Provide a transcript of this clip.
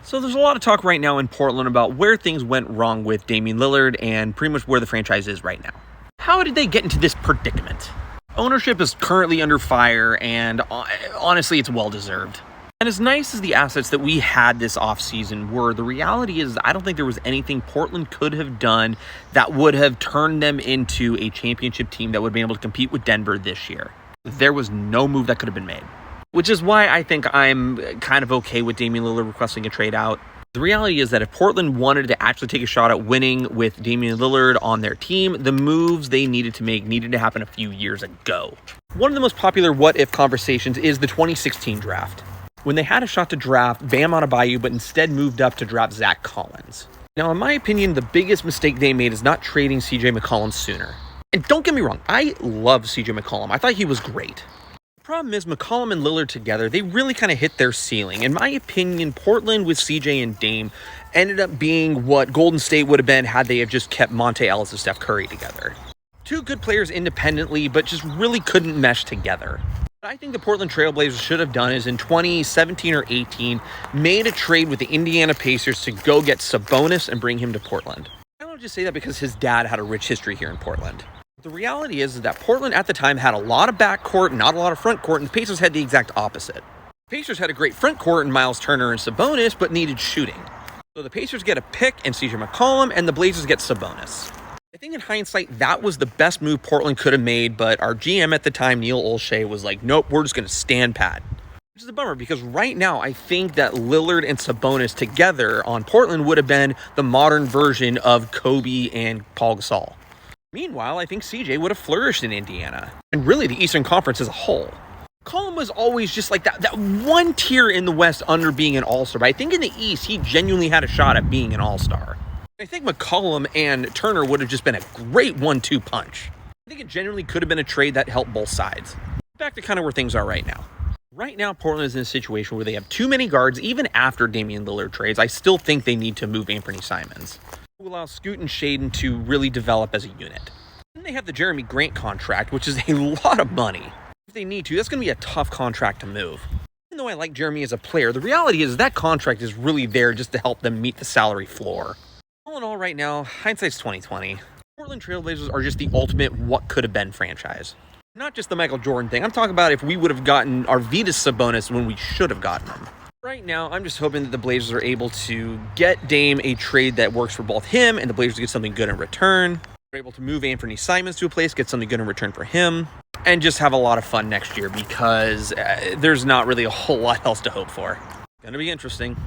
So there's a lot of talk right now in Portland about where things went wrong with Damian Lillard and pretty much where the franchise is right now. How did they get into this predicament? Ownership is currently under fire, and honestly, it's well-deserved. And as nice as the assets that we had this offseason were, the reality is I don't think there was anything Portland could have done that would have turned them into a championship team that would have been able to compete with Denver this year. There was no move that could have been made. Which is why I think I'm kind of okay with Damian Lillard requesting a trade out. The reality is that if Portland wanted to actually take a shot at winning with Damian Lillard on their team, the moves they needed to make needed to happen a few years ago. One of the most popular what-if conversations is the 2016 draft, when they had a shot to draft Bam Adebayo, but instead moved up to draft Zach Collins. Now, in my opinion, the biggest mistake they made is not trading CJ McCollum sooner. And don't get me wrong, I love CJ McCollum. I thought he was great. Problem is, McCollum and Lillard together, they really kind of hit their ceiling. In my opinion, Portland with CJ and Dame ended up being what Golden State would have been had they have just kept Monte Ellis and Steph Curry together. Two good players independently, but just really couldn't mesh together. What I think the Portland Trailblazers should have done is in 2017 or 18, made a trade with the Indiana Pacers to go get Sabonis and bring him to Portland. I don't just say that because his dad had a rich history here in Portland. The reality is that Portland at the time had a lot of backcourt, not a lot of front court, and the Pacers had the exact opposite. The Pacers had a great front court in Miles Turner and Sabonis, but needed shooting. So the Pacers get a pick and CJ McCollum, and the Blazers get Sabonis. I think in hindsight, that was the best move Portland could have made, but our GM at the time, Neil Olshey, was like, nope, we're just going to stand pat. Which is a bummer, because right now, I think that Lillard and Sabonis together on Portland would have been the modern version of Kobe and Paul Gasol. Meanwhile, I think CJ would have flourished in Indiana, and really the Eastern Conference as a whole. McCollum was always just like that one tier in the West under being an all-star, but I think in the East, he genuinely had a shot at being an all-star. I think McCollum and Turner would have just been a great 1-2 punch. I think it genuinely could have been a trade that helped both sides. Back to kind of where things are right now. Right now, Portland is in a situation where they have too many guards. Even after Damian Lillard trades, I still think they need to move Anthony Simons to allow Scoot and Shaden to really develop as a unit. Then they have the Jeremy Grant contract, which is a lot of money. If they need to, that's going to be a tough contract to move. Even though I like Jeremy as a player, the reality is that contract is really there just to help them meet the salary floor. All in all, right now, hindsight's 2020. Portland Trailblazers are just the ultimate what could have been franchise. Not just the Michael Jordan thing. I'm talking about if we would have gotten Arvydas Sabonis when we should have gotten him. Right now, I'm just hoping that the Blazers are able to get Dame a trade that works for both him and the Blazers get something good in return. They're able to move Anthony Simons to a place, get something good in return for him, and just have a lot of fun next year because there's not really a whole lot else to hope for. Gonna be interesting.